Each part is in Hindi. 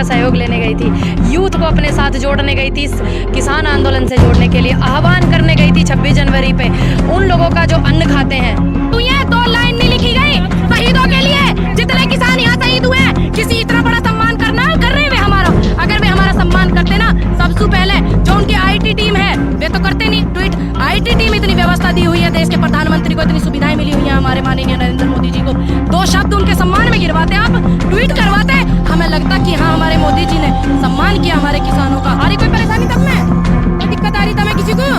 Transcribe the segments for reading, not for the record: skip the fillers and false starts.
का सहयोग लेने गई थी, यूथ को अपने साथ जोड़ने गई थी, किसान आंदोलन से जोड़ने के लिए आह्वान करने गई थी 26 जनवरी पे उन लोगों का जो अन्न खाते हैं। तो ये 2 लाइन नहीं लिखी गई शहीदों के लिए, जितने किसान यहाँ शहीद हुए हैं, किसी इतना बड़ा सम्मान करना कर रहे वे हमारा। अगर वे हमारा सम्मान करते ना, सबसे पहले जो उनकी IT टीम है वे तो करते नहीं ट्वीट। IT टीम इतनी व्यवस्था दी हुई है, देश के प्रधानमंत्री को इतनी सुविधाएं मिली हुई है हमारे माननीय नरेंद्र मोदी जी को, 2 शब्द उनके सम्मान में गिरवाते आप, ट्वीट करवाते। हमें लगता कि हाँ हमारे मोदी जी ने सम्मान किया हमारे किसानों का। आ रही कोई परेशानी तब में, कोई दिक्कत आ रही था मैं किसी को?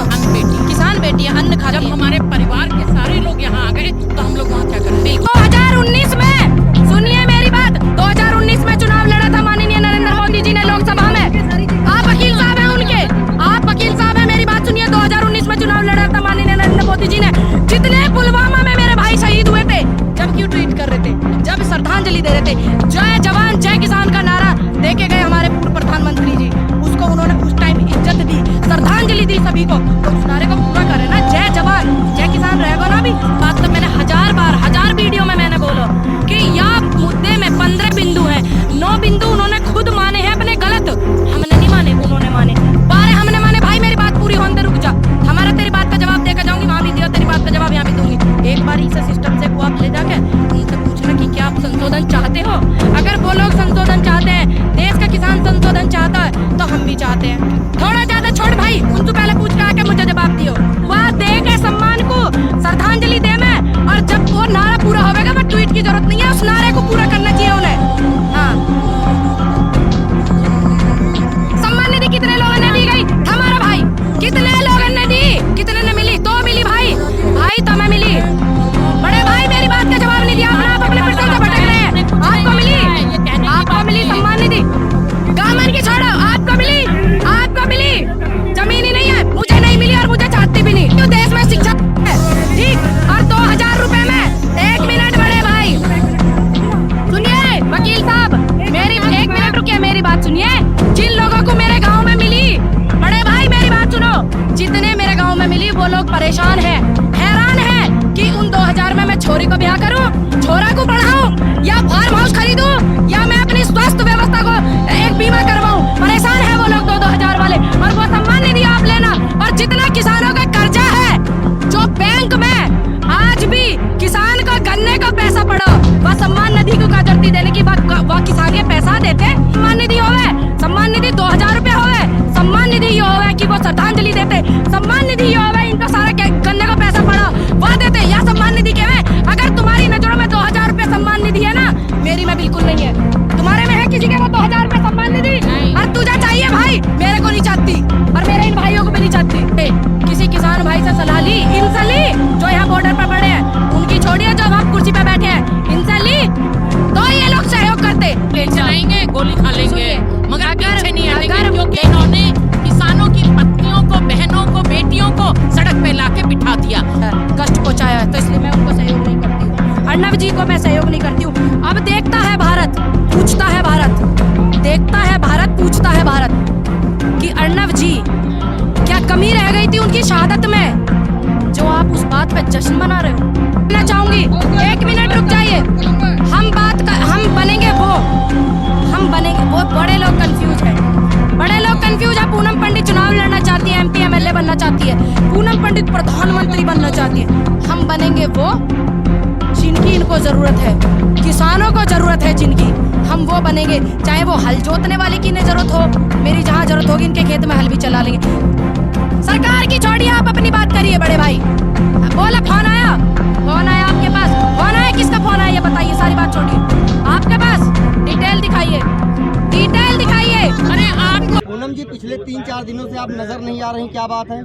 किसान बेटियां अन्न खा, जब हमारे परिवार के सारे लोग यहाँ आ गए तो हम लोग वहाँ क्या करेंगे? 2019 में सुनिए मेरी बात, 2019 में चुनाव लड़ा था माननीय नरेंद्र मोदी जी ने लोकसभा में। आप वकील साहब हैं उनके, आप वकील साहब हैं, मेरी बात सुनिए। 2019 में चुनाव लड़ा था माननीय नरेंद्र मोदी जी ने। जितने पुलवामा में मेरे भाई शहीद हुए थे, जब क्यों ट्वीट कर रहे थे, जब श्रद्धांजलि दे रहे थे, जय जवान जय किसान का नारा दे के गए हमारे पूर्व प्रधानमंत्री जी, उसको उन्होंने उस टाइम इज्जत दी, श्रद्धांजलि दी सभी को, तो उस नारे को पूरा करे ना, जय जवान जय किसान रहेगा ना। भी बात तो मैंने 1000 वीडियो में मैंने बोला कि यह मुद्दे में 15 बिंदु है, 9 बिंदु उन्होंने खुद माने हैं अपने गलत, हमने नहीं माने, उन्होंने माने 12 हमने माने। भाई मेरी बात पूरी होने रुक जा, हमारा तेरी बात का जवाब देकर जाऊंगी, वहाँ भी दिया तेरी बात का जवाब यहाँ भी दूंगी। एक बार इस सिस्टम से को आप ले जाके उनसे पूछना कि क्या आप संशोधन चाहते हो। अगर वो लोग संशोधन चाहते हैं, देश का किसान संशोधन चाहता है, तो हम भी चाहते हैं। थोड़ा ज्यादा छोड़ भाई, उनसे पहले पूछ के आके मुझे जवाब दियो। वह दे के सम्मान को श्रद्धांजलि दे में, और जब वो नारा पूरा होगा, वह ट्वीट की जरूरत नहीं है, उस नारे को पूरा करना चाहिए उन्हें। हाँ, सम्मान निधि कितने लोगों ने दी गई? हमारा भाई कितने लोगों ने दी, कितने ने मिली? 2 मिली भाई, तो मैं मिली। बड़े भाई मेरी बात का जवाब नहीं दिया, आप अपने पेट्रोल से भटक रहे हैं। आपको मिली सम्मान निधि, गामन की छोड़ो, आपको मिली, जमीन ही नहीं है, मुझे नहीं मिली और मुझे चाहती भी नहीं। तो देश में शिक्षा है ठीक, और 2000 रुपए में 1 मिनट बड़े भाई सुनिए, वकील साहब मेरी 1 मिनट रुकिए, मेरी बात सुनिए। जिन लोगों को मेरे गाँव में मिली, बड़े भाई मेरी बात सुनो, जितने मेरे गाँव में मिली वो लोग परेशान है, हैरान है कि उन 2000 में मैं छोरी को ब्याह करूं, छोरा को पढ़ाऊं, या फार्म हाउस खरीदूं, या मैं अपनी स्वास्थ्य व्यवस्था को एक बीमा करवाऊं। परेशान है वो लोग 2000 वाले, और वो सम्मान निधि आप लेना। और जितना किसानों का कर्जा है जो बैंक में, आज भी किसान का गन्ने का पैसा पड़ा, वह सम्मान निधि को काजरती देने की बात, वह किसान के पैसा देते, सम्मान निधि होवे, सम्मान निधि 2000 रुपए होवे, सम्मान निधि ये होवे कि वो श्रद्धांजलि देते, सम्मान निधि ये होवे इनका सारा गन्ने का पैसा पड़ा वह देते, या सम्मान निधि क्या है? अगर तुम्हारी नजरों में 2000 रुपए सम्मान निधि है ना, मेरी में बिल्कुल नहीं है। तुम्हारे में है किसी के वो 2000 रुपए सम्मान निधि? और तुझे चाहिए भाई, मेरे को नहीं चाहती, और मेरे इन भाइयों को भी नहीं चाहती। किसी किसान भाई से सलाह ली, इनसे ली, जो यहाँ बॉर्डर पर पड़े हैं, उनकी छोड़िए, जो आप कुर्सी पे बैठे हैं, इनसे ली, तो ये लोग सहयोग करते। चलाएंगे, गोली खा लेंगे, मगर पीछे नहीं हटेंगे, क्योंकि इन्होंने किसानों की पत्नियों को, बहनों को, बेटियों को सड़क पे लाके बिठा दिया, कष्ट पहुंचाया, तो इसलिए मैं उनको सहयोग नहीं करती हूँ। अर्णव जी को मैं सहयोग नहीं करती हूँ। अब देखता है भारत, पूछता है भारत, देखता है भारत, पूछता है भारत कि अर्णव जी क्या कमी रह गई थी उनकी शहादत में, जो आप उस बात पे जश्न मना रहे हो। मैं चाहूंगी 1 मिनट रुक जाइए, हम बनेंगे वो। बड़े लोग कंफ्यूज है, बड़े लोग कंफ्यूज है। पूनम पंडित चुनाव लड़ना चाहती है, MP MLA बनना चाहती है, पूनम पंडित प्रधानमंत्री बनना चाहती है। हम बनेंगे वो जिनकी इनको जरूरत है, किसानों को जरूरत है जिनकी, हम वो बनेंगे। चाहे वो हल जोतने वाले की न जरूरत हो, मेरी जहाँ जरूरत होगी इनके खेत में हल भी चला लेंगे। सरकार की छोड़िए, आप अपनी बात करिए। बड़े भाई बोला फोन आया आपके पास, फोन आया, किसका फोन आया ये बताइए, सारी बात छोड़िए, आपके पास डिटेल दिखाइए। अरे आपको पूनम जी पिछले 3-4 दिनों से आप नजर नहीं आ रही, क्या बात है?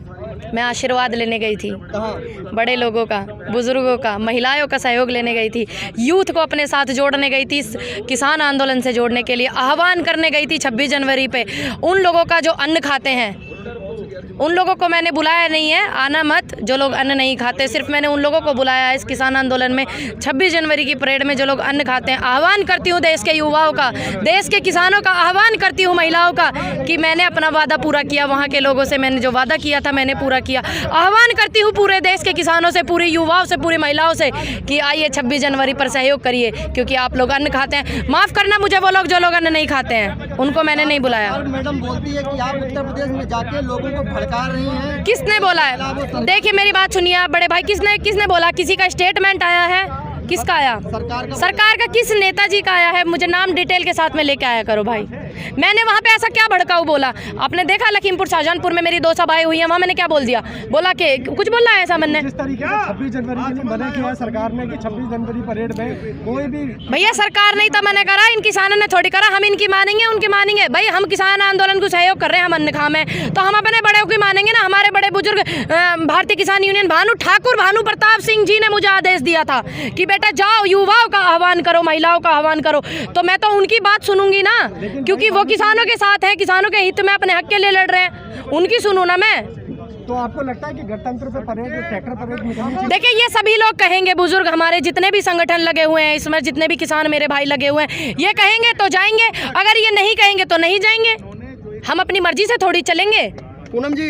मैं आशीर्वाद लेने गई थी, कहाँ? बड़े लोगों का, बुजुर्गों का, महिलाओं का सहयोग लेने गई थी, यूथ को अपने साथ जोड़ने गई थी, किसान आंदोलन से जोड़ने के लिए आह्वान करने गई थी 26 जनवरी पे उन लोगों का जो अन्न खाते हैं। उन लोगों को मैंने बुलाया नहीं है, आना मत जो लोग अन्न नहीं खाते। सिर्फ मैंने उन लोगों को बुलाया है इस किसान आंदोलन में 26 जनवरी की परेड में जो लोग अन्न खाते हैं। आह्वान करती हूँ देश के युवाओं का, देश के किसानों का आह्वान करती हूँ, महिलाओं का, कि मैंने अपना वादा पूरा किया। वहाँ के लोगों से मैंने जो वादा किया था मैंने पूरा किया। आह्वान करती हूँ पूरे देश के किसानों से, पूरे युवाओं से, पूरी महिलाओं से कि आइए 26 जनवरी पर सहयोग करिए, क्योंकि आप लोग अन्न खाते हैं। माफ़ करना मुझे वो लोग जो लोग अन्न नहीं खाते हैं, उनको मैंने नहीं बुलाया। और मैडम बोलती है कि आप उत्तर प्रदेश में जाके लोगों को भड़का रही हैं। किसने बोला है? देखिए मेरी बात सुनिए आप बड़े भाई, किसने बोला? किसी का स्टेटमेंट आया है? किसका आया? सरकार का किस नेताजी का आया है? मुझे नाम डिटेल के साथ में लेके आया करो भाई। मैंने वहाँ पे ऐसा क्या भड़काऊ बोला? आपने देखा लखीमपुर शाहजहांपुर में मेरी 2 सभाएं हुई हैं, वहाँ मैंने क्या बोल दिया? बोला कि कुछ बोला है ऐसा मैंने? जिस तरीके से 26 जनवरी के लिए मना किया है सरकार ने कि 26 जनवरी परेड में कोई भी, भैया सरकार नहीं तो मना करा, इन किसानों ने थोड़ी करा। हम इनकी मानेंगे उनकी मानेंगे? भाई हम किसान आंदोलन को सहयोग कर रहे हैं, हम अन्न खाम है तो हम अपने बड़े की मानेंगे ना। हमारे बड़े बुजुर्ग भारतीय किसान यूनियन भानु प्रताप सिंह जी ने मुझे आदेश दिया था कि बेटा जाओ युवाओं का आह्वान करो, महिलाओं का आह्वान करो, तो मैं तो उनकी बात सुनूंगी ना, क्योंकि वो किसानों के साथ है, किसानों के हित में अपने हक के लिए लड़ रहे हैं, उनकी सुनूं ना मैं। तो आपको लगता है कि गणतंत्र पे परेड, ट्रैक्टर परेड निकलनी चाहिए? देखिए ये सभी लोग कहेंगे, बुजुर्ग हमारे जितने भी संगठन लगे हुए हैं इसमें, जितने भी किसान मेरे भाई लगे हुए हैं, ये कहेंगे तो जाएंगे, अगर ये नहीं कहेंगे तो नहीं जाएंगे। हम अपनी मर्जी से थोड़ी चलेंगे। पूनम जी,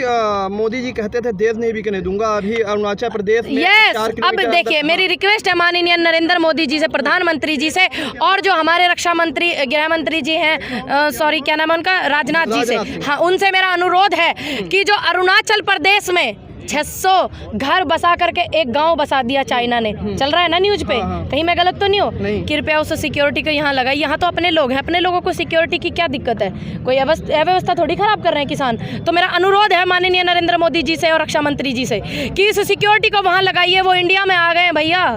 मोदी जी कहते थे देश नहीं बिकने दूंगा, अभी अरुणाचल प्रदेश में यस, अब देखिए मेरी रिक्वेस्ट है माननीय नरेंद्र मोदी जी से, प्रधानमंत्री जी से, और जो हमारे रक्षा मंत्री, गृह मंत्री जी हैं, सॉरी क्या नाम है उनका, राजनाथ जी से, हाँ उनसे मेरा अनुरोध है कि जो अरुणाचल प्रदेश में 600 घर बसा करके एक गांव बसा दिया चाइना ने, चल रहा है ना न्यूज पे, कहीं मैं गलत तो नहीं हूँ? कृपया उस सिक्योरिटी को यहाँ लगाई। यहाँ तो अपने लोग हैं, अपने लोगों को सिक्योरिटी की क्या दिक्कत है? कोई अव्यवस्था थोड़ी खराब कर रहे हैं किसान। तो मेरा अनुरोध है माननीय नरेंद्र मोदी जी से और रक्षा मंत्री जी से कि इस सिक्योरिटी को वहाँ लगाइए। वो इंडिया में आ गए हैं भैया,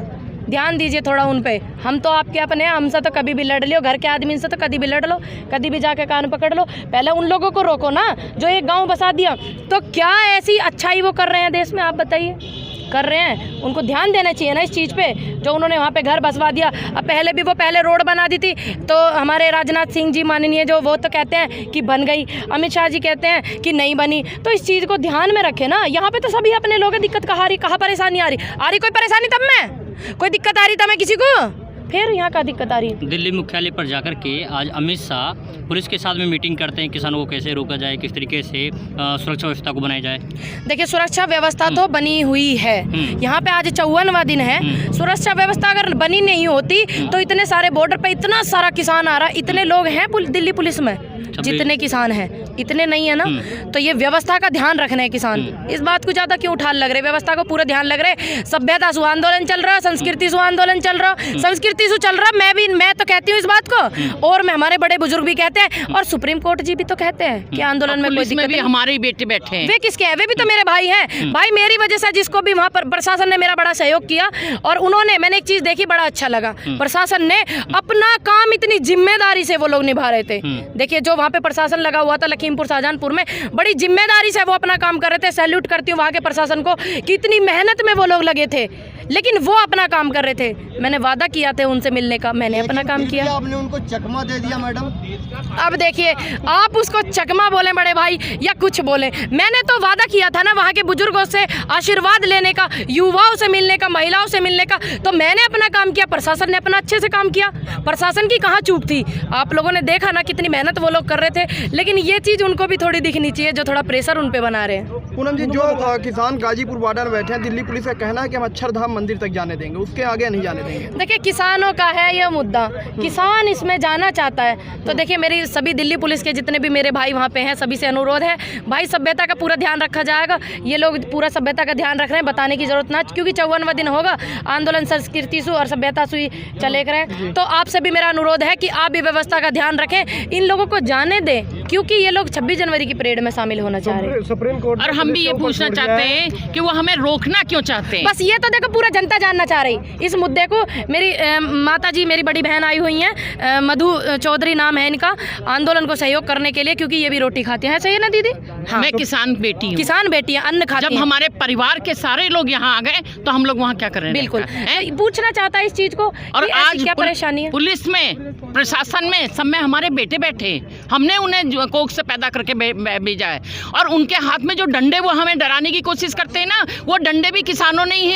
ध्यान दीजिए थोड़ा उन पे। हम तो आपके अपने हैं, हमसे तो कभी भी लड़ लियो, घर के आदमी से तो कभी भी लड़ लो, कभी भी जाके कान पकड़ लो। पहले उन लोगों को रोको ना जो एक गांव बसा दिया। तो क्या ऐसी अच्छाई वो कर रहे हैं देश में, आप बताइए? कर रहे हैं, उनको ध्यान देना चाहिए ना इस चीज़ पे, जो उन्होंने वहाँ पे घर बसवा दिया। अब पहले भी वो पहले रोड बना दी थी, तो हमारे राजनाथ सिंह जी माननीय जो, वो तो कहते हैं कि बन गई, अमित शाह जी कहते हैं कि नहीं बनी। तो इस चीज़ को ध्यान में रखें ना। यहाँ पे तो सभी अपने लोग हैं, दिक्कत कहाँ परेशानी आ रही कोई परेशानी तब में, कोई दिक्कत आ रही तब में किसी को, फिर यहाँ का दिक्कत आ रही है। दिल्ली मुख्यालय पर जाकर के आज अमित शाह पुलिस के साथ में मीटिंग करते हैं, किसानों को कैसे रोका जाए, किस तरीके से सुरक्षा व्यवस्था को बनाई जाए। देखिए सुरक्षा व्यवस्था तो बनी हुई है, यहाँ पे आज 54वां दिन है। सुरक्षा व्यवस्था अगर बनी नहीं होती तो इतने सारे बॉर्डर पे इतना सारा किसान आ रहा, इतने लोग हैं दिल्ली पुलिस में, जितने किसान हैं इतने नहीं है ना। तो ये व्यवस्था का ध्यान रखना है किसान, इस बात को ज़्यादा क्यों उठाल लग रहे, व्यवस्था को पूरा ध्यान लग रहे। सभ्यता सु आंदोलन चल रहा, संस्कृति सु आंदोलन चल रहा, संस्कृति सु चल रहा। मैं तो कहती हूँ इस बात को, और मैं हमारे बड़े बुजुर्ग भी कहते हैं, और सुप्रीम कोर्ट जी भी तो कहते हैं कि आंदोलन में कोई दिक्कत नहीं। हमारे बेटे बैठे हैं, वे किसके हैं? वे भी तो मेरे भाई हैं। भाई मेरी वजह से जिसको भी वहाँ पर प्रशासन ने मेरा बड़ा सहयोग किया, और उन्होंने, मैंने एक चीज़ देखी बड़ा अच्छा लगा, प्रशासन ने अपना काम इतनी जिम्मेदारी से वो लोग निभा रहे थे। देखिए जो वहाँ पे प्रशासन लगा हुआ था लखीमपुर शाहजहांपुर में, बड़ी जिम्मेदारी से वो अपना काम कर रहे थे। सैल्यूट करती हूँ वहाँ के प्रशासन को कि इतनी मेहनत में वो लोग लगे थे, लेकिन वो अपना काम कर रहे थे। मैंने वादा किया था उनसे मिलने का, मैंने अपना काम किया। आपने उनको चकमा दे दिया मैडम। अब देखिए आप उसको चकमा बोले बड़े भाई या कुछ बोले, मैंने तो वादा किया था ना वहाँ के बुजुर्गों से आशीर्वाद लेने का, युवाओं से मिलने का, महिलाओं से मिलने का। तो मैंने अपना काम किया, प्रशासन ने अपना अच्छे से काम किया। प्रशासन की कहाँ चूक थी? आप लोगों ने देखा ना कितनी मेहनत वो लोग कर रहे थे, लेकिन ये चीज़ उनको भी थोड़ी दिखनी चाहिए जो थोड़ा प्रेशर उन पे बना रहे हैं। पूनम जी, जो किसान गाजीपुर बॉर्डर में बैठे हैं, दिल्ली पुलिस का कहना है कि हम अक्षरधाम मंदिर तक जाने देंगे, उसके आगे नहीं जाने देंगे। देखिए किसानों का है यह मुद्दा, किसान इसमें जाना चाहता है। तो देखिए मेरी सभी दिल्ली पुलिस के जितने भी मेरे भाई वहाँ पे हैं, सभी से अनुरोध है, भाई सभ्यता का पूरा ध्यान रखा जाएगा। ये लोग पूरा सभ्यता का ध्यान रख रहे हैं, बताने की जरूरत ना, क्योंकि 54वां दिन होगा, आंदोलन संस्कृति सु और सभ्यता सु चले रहे। तो आपसे भी मेरा अनुरोध है कि आप भी व्यवस्था का ध्यान रखें, इन लोगों को जाने दें, क्योंकि ये लोग 26 जनवरी की परेड में शामिल होना चाह रहे हैं। सुप्रीम कोर्ट और हम भी ये पूछना चाहते हैं कि वो हमें रोकना क्यों चाहते हैं? बस ये तो देखो पूरा जनता जानना चाह रही इस मुद्दे को। मेरी माता जी, मेरी बड़ी बहन आई हुई हैं, मधु चौधरी नाम है इनका, आंदोलन को सहयोग करने के लिए, क्योंकि ये भी रोटी खाते हैं। सही है ना दीदी? हाँ। मैं किसान बेटी हूँ, किसान बेटियां अन्न खाती जब हैं। हमारे परिवार के सारे लोग यहाँ आ गए तो हम लोग वहाँ क्या कर रहे हैं? बिल्कुल हैं? पूछना चाहता है इस चीज को और कि ऐसी आज क्या परेशानी है। पुलिस में, प्रशासन में, सब में हमारे बेटे बैठे, हमने उन्हें कोख से पैदा करके भेजा है, और उनके हाथ में जो डंडे वो हमें डराने की कोशिश करते हैं ना, वो डंडे भी किसानों ने ही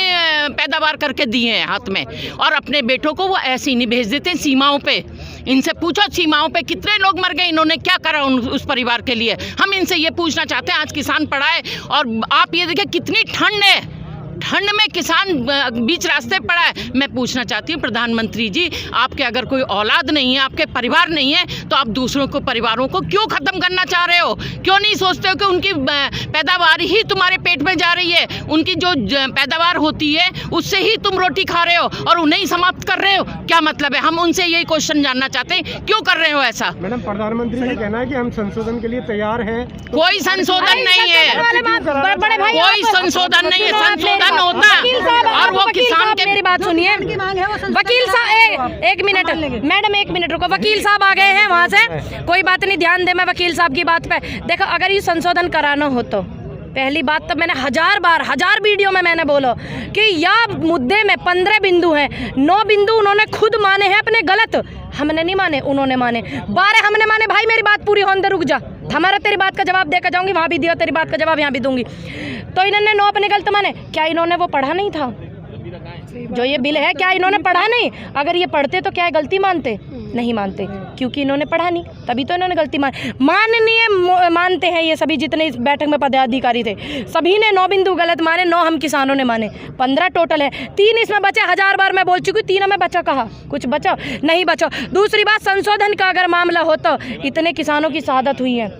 पैदावार करके दिए हैं हाथ में, और अपने बेटों को वो ऐसे ही नहीं भेज देते सीमाओं पे। इनसे पूछो सीमाओं पे कितने लोग मर गए, इन्होंने क्या करा उस परिवार के लिए। हम इनसे ये पूछना चाहते हैं, आज किसान पड़ा है और आप ये देखिए कितनी ठंड है, ठंड में किसान बीच रास्ते पड़ा है। मैं पूछना चाहती हूँ प्रधानमंत्री जी, आपके अगर कोई औलाद नहीं है, आपके परिवार नहीं है, तो आप दूसरों को, परिवारों को क्यों ख़त्म करना चाह रहे हो? क्यों नहीं सोचते हो कि उनकी पैदावार ही तुम्हारे पेट में जा रही है, उनकी जो पैदावार होती है उससे ही तुम रोटी खा रहे हो और उन्हें ही समाप्त कर रहे हो? क्या मतलब है? हम उनसे यही क्वेश्चन जानना चाहते हैं, क्यों कर रहे हो ऐसा? मैडम, प्रधानमंत्री का कहना है कि हम संशोधन के लिए तैयार हैं। कोई संशोधन नहीं है, बड़े भाई कोई संशोधन नहीं है। संशोधन होता और वो किसान के, मेरी बात सुनिए, वकील साहब एक मिनट मैडम, एक मिनट रुको। वकील साहब आ गए हैं वहाँ से, कोई बात नहीं, ध्यान दे मैं वकील साहब की बात पे। देखो, अगर ये संशोधन कराना हो तो पहली बात तो मैंने हजार वीडियो में मैंने बोला कि यह मुद्दे में 15 बिंदु हैं, 9 बिंदु उन्होंने खुद माने हैं अपने गलत, हमने नहीं माने, उन्होंने माने। 12 हमने माने। भाई मेरी बात पूरी होने दे, रुक जा, हमारा तेरी बात का जवाब देकर जाऊंगी, वहाँ भी दिया तेरी बात का जवाब यहाँ भी दूंगी। तो इन्होंने 9 अपने गलत माने। क्या इन्होंने वो पढ़ा नहीं था जो ये बिल है? क्या इन्होंने पढ़ा नहीं? अगर ये पढ़ते तो क्या गलती मानते? नहीं मानते, क्योंकि इन्होंने पढ़ा नहीं, तभी तो इन्होंने गलती मानते हैं। ये सभी जितने इस बैठक में पदाधिकारी थे, सभी ने 9 बिंदु गलत माने, 9 हम किसानों ने माने, 15 टोटल है। 3 इसमें बचे, 1000 बार मैं बोल चुकी हूँ, 3 में बचा, कहा कुछ बचा नहीं बचा। दूसरी बात, संशोधन का अगर मामला हो तो इतने किसानों की शहादत हुई है,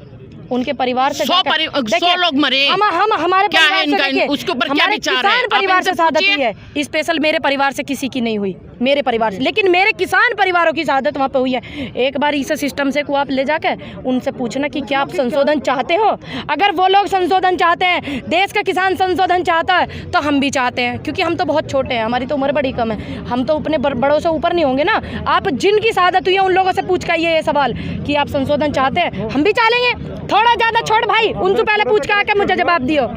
उनके परिवार से 100 लोग मरे। हम हमारे क्या है परिवार इनका, उसके ऊपर क्या विचार है? किसान परिवार से शहादत हुई है, स्पेशल मेरे परिवार से किसी की नहीं हुई, मेरे परिवार से, लेकिन मेरे किसान परिवारों की शहादत वहाँ पे हुई है। एक बार इस सिस्टम से को आप ले जाकर उनसे पूछना कि क्या आप संशोधन चाहते हो? अगर वो लोग संशोधन चाहते हैं, देश का किसान संशोधन चाहता है, तो हम भी चाहते हैं, क्योंकि हम तो बहुत छोटे हैं, हमारी तो उम्र बड़ी कम है, हम तो अपने बड़ों से ऊपर नहीं होंगे ना। आप जिनकी शहादत हुई है उन लोगों से पूछ कर ये सवाल कि आप संशोधन चाहते हैं, हम भी चाहेंगे। थोड़ा ज़्यादा छोड़ भाई, उनसे पहले पूछ के आके मुझे जवाब दियो।